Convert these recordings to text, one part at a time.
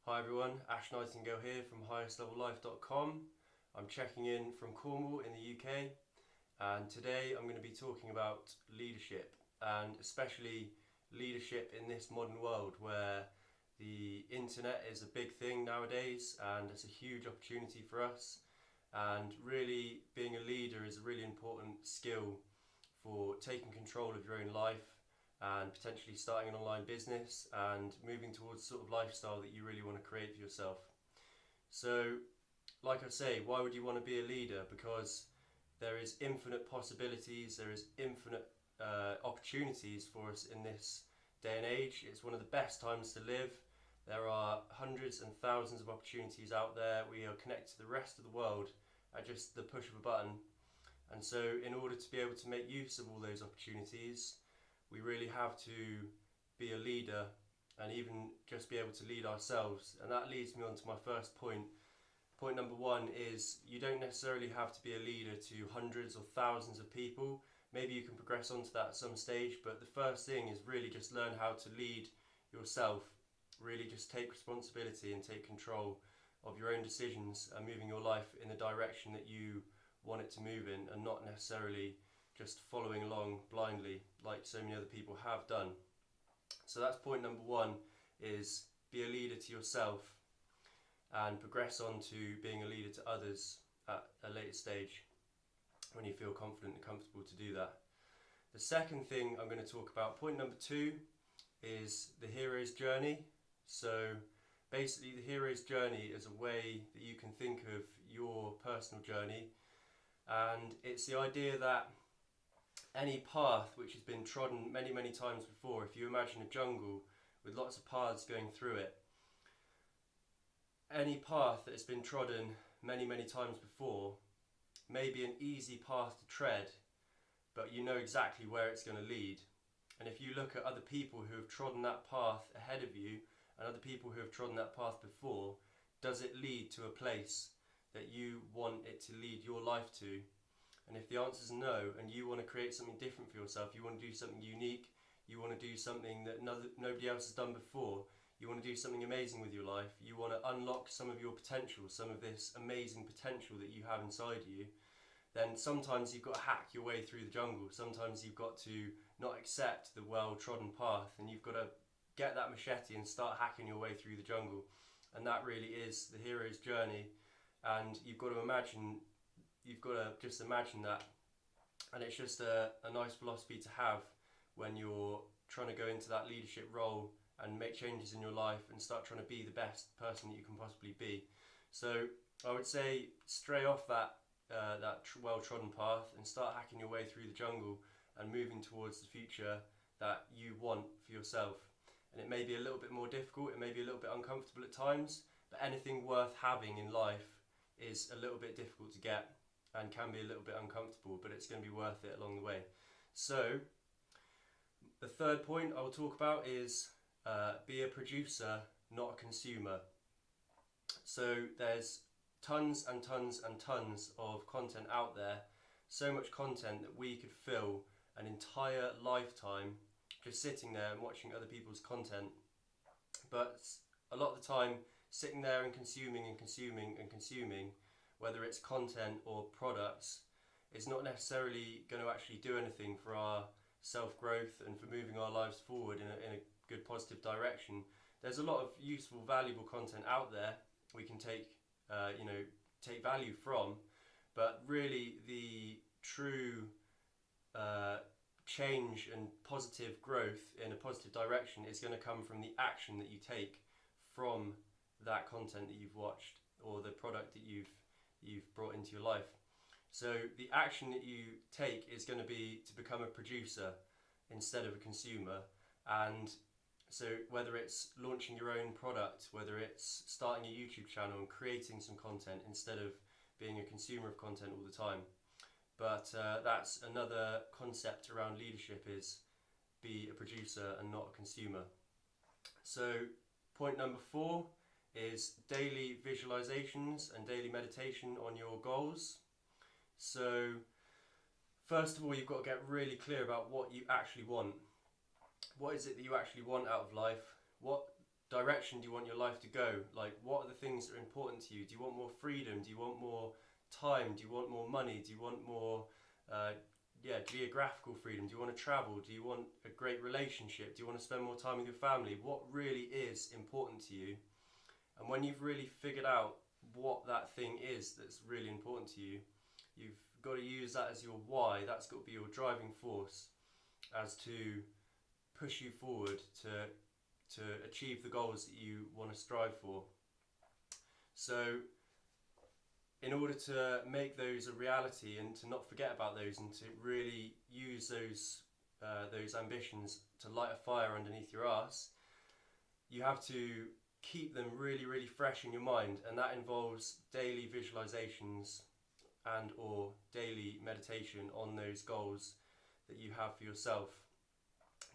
Hi everyone, Ash Nightingale here from highestlevellife.com. I'm checking in from Cornwall in the UK, and today I'm going to be talking about leadership, and especially leadership in this modern world where the internet is a big thing nowadays and it's a huge opportunity for us. And really, being a leader is a really important skill for taking control of your own life and potentially starting an online business and moving towards the sort of lifestyle that you really want to create for yourself. So, like I say, why would you want to be a leader? Because there is infinite possibilities, there is infinite opportunities for us in this day and age. It's one of the best times to live. There are hundreds and thousands of opportunities out there. We are connected to the rest of the world at just the push of a button. And so, in order to be able to make use of all those opportunities, we really have to be a leader and even just be able to lead ourselves. And that leads me on to my first point. Point number one is you don't necessarily have to be a leader to hundreds or thousands of people. Maybe you can progress onto that at some stage, but the first thing is really just learn how to lead yourself. Really just take responsibility and take control of your own decisions and moving your life in the direction that you want it to move in, and not necessarily just following along blindly like so many other people have done. So that's point number one, is be a leader to yourself and progress on to being a leader to others at a later stage when you feel confident and comfortable to do that. The second thing I'm going to talk about, point number two, is the hero's journey. So basically the hero's journey is a way that you can think of your personal journey, and it's the idea that any path which has been trodden many, many times before, if you imagine a jungle with lots of paths going through it, any path that has been trodden many, many times before may be an easy path to tread, but you know exactly where it's going to lead. And if you look at other people who have trodden that path ahead of you and other people who have trodden that path before, does it lead to a place that you want it to lead your life to? And if the answer is no, and you want to create something different for yourself, you want to do something unique, you want to do something that nobody else has done before, you want to do something amazing with your life, you want to unlock some of your potential, some of this amazing potential that you have inside you, then sometimes you've got to hack your way through the jungle. Sometimes you've got to not accept the well-trodden path, and you've got to get that machete and start hacking your way through the jungle. And that really is the hero's journey. And you've got to just imagine that. And it's just a nice philosophy to have when you're trying to go into that leadership role and make changes in your life and start trying to be the best person that you can possibly be. So I would say stray off that well-trodden path and start hacking your way through the jungle and moving towards the future that you want for yourself. And it may be a little bit more difficult, it may be a little bit uncomfortable at times, but anything worth having in life is a little bit difficult to get and can be a little bit uncomfortable, but it's going to be worth it along the way. So the third point I will talk about is be a producer, not a consumer. So there's tons and tons and tons of content out there, so much content that we could fill an entire lifetime just sitting there and watching other people's content. But a lot of the time, sitting there and consuming and consuming and consuming, whether it's content or products, is not necessarily going to actually do anything for our self-growth and for moving our lives forward in a good positive direction. There's a lot of useful, valuable content out there we can take value from, but really the true change and positive growth in a positive direction is going to come from the action that you take from that content that you've watched or the product that you've brought into your life. So the action that you take is going to be to become a producer instead of a consumer. And so whether it's launching your own product, whether it's starting a YouTube channel and creating some content instead of being a consumer of content all the time. But that's another concept around leadership, is be a producer and not a consumer. So point number 4 is daily visualizations and daily meditation on your goals. So first of all, you've got to get really clear about what you actually want. What is it that you actually want out of life? What direction do you want your life to go? Like, what are the things that are important to you? Do you want more freedom? Do you want more time? Do you want more money? Do you want more geographical freedom? Do you want to travel? Do you want a great relationship? Do you want to spend more time with your family? What really is important to you? And when you've really figured out what that thing is that's really important to you, you've got to use that as your why. That's got to be your driving force as to push you forward to achieve the goals that you want to strive for. So in order to make those a reality and to not forget about those and to really use those ambitions to light a fire underneath your arse, you have to keep them really, really fresh in your mind, and that involves daily visualizations and or daily meditation on those goals that you have for yourself,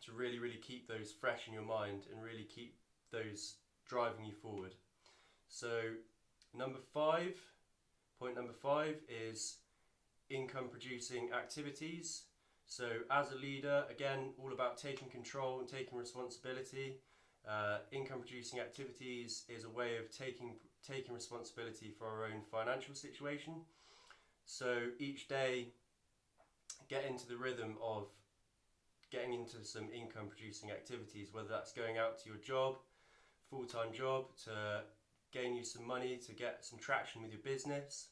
to really, really keep those fresh in your mind and really keep those driving you forward. So point number five is income producing activities. So as a leader, again, all about taking control and taking responsibility. Income producing activities is a way of taking responsibility for our own financial situation. So each day, get into the rhythm of getting into some income producing activities, whether that's going out to your job, full-time job, to gain you some money, to get some traction with your business,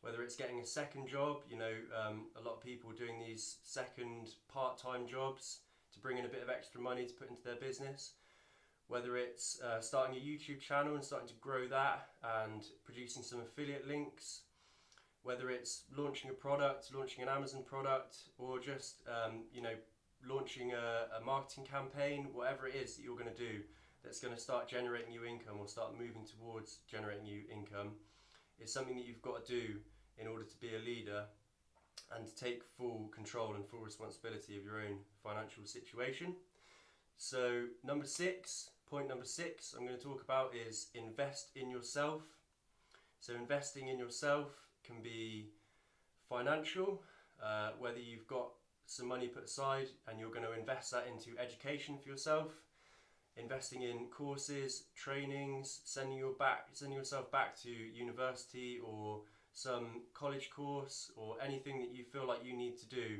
whether it's getting a second job. A lot of people are doing these second part-time jobs to bring in a bit of extra money to put into their business, whether it's starting a YouTube channel and starting to grow that and producing some affiliate links, whether it's launching a product, launching an Amazon product, or just launching a marketing campaign, whatever it is that you're going to do that's going to start generating you income or start moving towards generating you income, is something that you've got to do in order to be a leader and to take full control and full responsibility of your own financial situation. So point number six I'm going to talk about is invest in yourself. So investing in yourself can be financial, whether you've got some money put aside and you're going to invest that into education for yourself, investing in courses, trainings, sending yourself back to university or some college course or anything that you feel like you need to do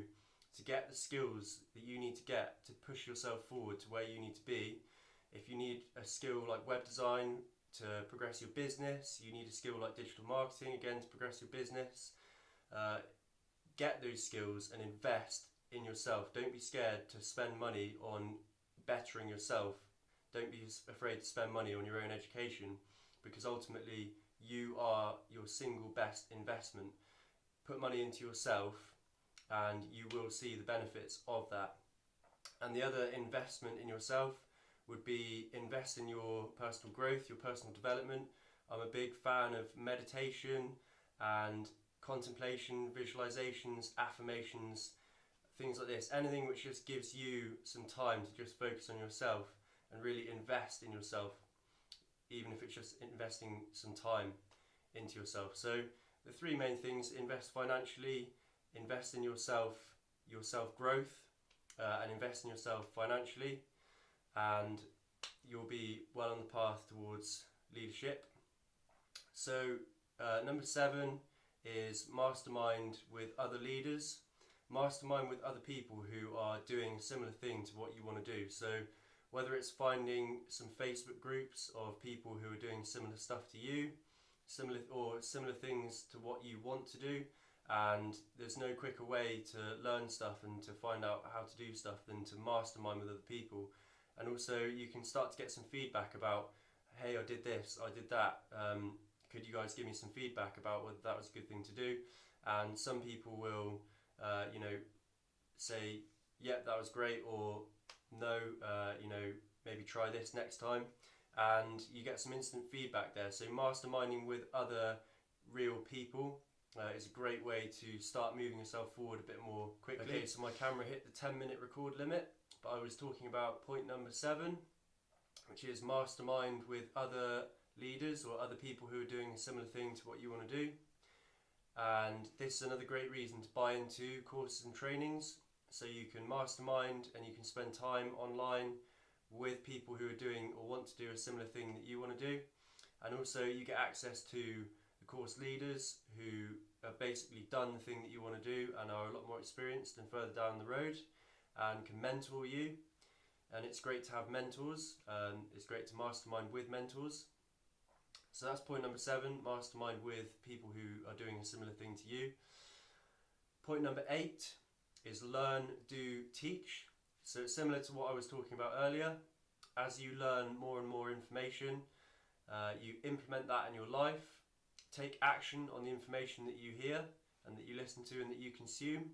to get the skills that you need to get to push yourself forward to where you need to be. If you need a skill like web design to progress your business, you need a skill like digital marketing, again, to progress your business. Get those skills and invest in yourself. Don't be scared to spend money on bettering yourself. Don't be afraid to spend money on your own education, because ultimately you are your single best investment. Put money into yourself and you will see the benefits of that. And the other investment in yourself would be invest in your personal growth, your personal development. I'm a big fan of meditation and contemplation, visualizations, affirmations, things like this. Anything which just gives you some time to just focus on yourself and really invest in yourself, even if it's just investing some time into yourself. So the three main things: invest financially, invest in yourself, your self-growth, and invest in yourself financially, and you'll be well on the path towards leadership. So number 7 is mastermind with other leaders. Mastermind with other people who are doing a similar thing to what you want to do. So whether it's finding some Facebook groups of people who are doing similar stuff to you, similar things to what you want to do, and there's no quicker way to learn stuff and to find out how to do stuff than to mastermind with other people. And also you can start to get some feedback about, hey, I did this, I did that, could you guys give me some feedback about whether that was a good thing to do? And some people will say, yeah, that was great, or no, maybe try this next time, and you get some instant feedback there. So masterminding with other real people is a great way to start moving yourself forward a bit more quickly. Okay, so my camera hit the 10-minute record limit, but I was talking about point number 7, which is mastermind with other leaders or other people who are doing a similar thing to what you want to do. And this is another great reason to buy into courses and trainings, so you can mastermind and you can spend time online with people who are doing or want to do a similar thing that you want to do. And also you get access to the course leaders who have basically done the thing that you want to do and are a lot more experienced and further down the road and can mentor you. And it's great to have mentors. It's great to mastermind with mentors. So that's point number 7, mastermind with people who are doing a similar thing to you. Point number 8 is learn, do, teach. So it's similar to what I was talking about earlier. As you learn more and more information, you implement that in your life, take action on the information that you hear and that you listen to and that you consume.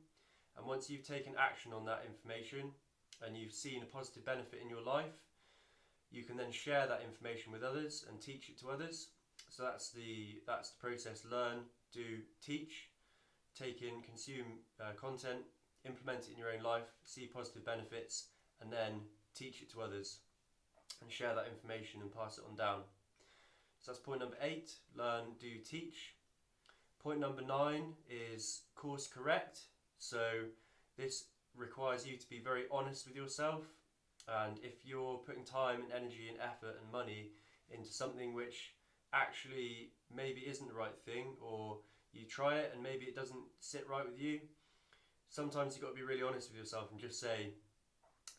And once you've taken action on that information and you've seen a positive benefit in your life, you can then share that information with others and teach it to others. So that's the process: learn, do, teach. Take in, consume content, implement it in your own life, see positive benefits, and then teach it to others and share that information and pass it on down. So that's point number 8, learn, do, teach. Point number 9 is course correct. So this requires you to be very honest with yourself, and if you're putting time and energy and effort and money into something which actually maybe isn't the right thing, or you try it and maybe it doesn't sit right with you, sometimes you've got to be really honest with yourself and just say,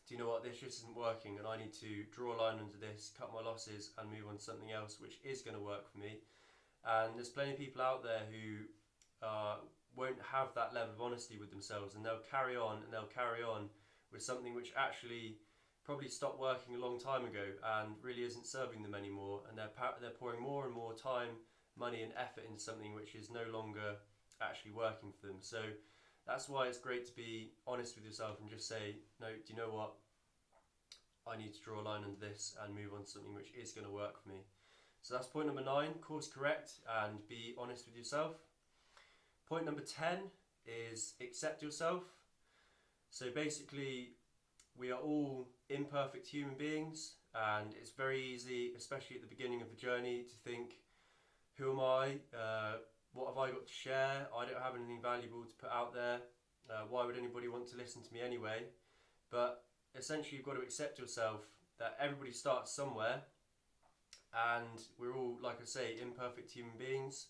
do you know what, this just isn't working and I need to draw a line under this, cut my losses and move on to something else which is going to work for me. And there's plenty of people out there who won't have that level of honesty with themselves, and they'll carry on with something which actually probably stopped working a long time ago and really isn't serving them anymore, and they're pouring more and more time, money and effort into something which is no longer actually working for them. So that's why it's great to be honest with yourself and just say, no, do you know what, I need to draw a line under this and move on to something which is going to work for me. So that's point number 9, course correct and be honest with yourself. Point number 10 is accept yourself. So basically, we are all imperfect human beings, and it's very easy, especially at the beginning of the journey, to think, who am I? What have I got to share? I don't have anything valuable to put out there. Why would anybody want to listen to me anyway? But essentially, you've got to accept yourself, that everybody starts somewhere, and we're all, like I say, imperfect human beings.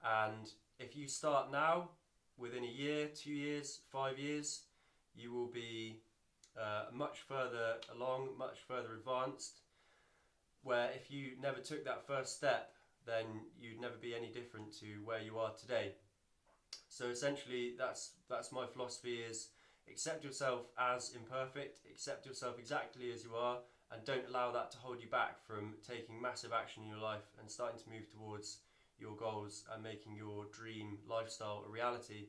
And if you start now, within a year, 2 years, 5 years, you will be much further along, much further advanced, where if you never took that first step, then you'd never be any different to where you are today. So essentially, that's my philosophy, is accept yourself as imperfect, accept yourself exactly as you are, and don't allow that to hold you back from taking massive action in your life and starting to move towards your goals and making your dream lifestyle a reality.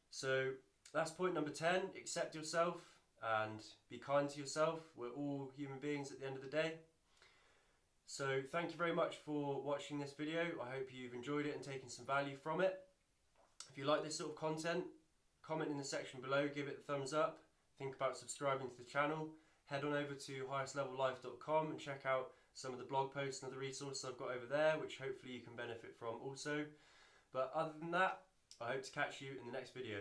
So that's point number 10, accept yourself and be kind to yourself. We're all human beings at the end of the day. So thank you very much for watching this video. I hope you've enjoyed it and taken some value from it. If you like this sort of content, comment in the section below, give it a thumbs up, think about subscribing to the channel. Head on over to highestlevellife.com and check out some of the blog posts and other resources I've got over there, which hopefully you can benefit from also. But other than that, I hope to catch you in the next video.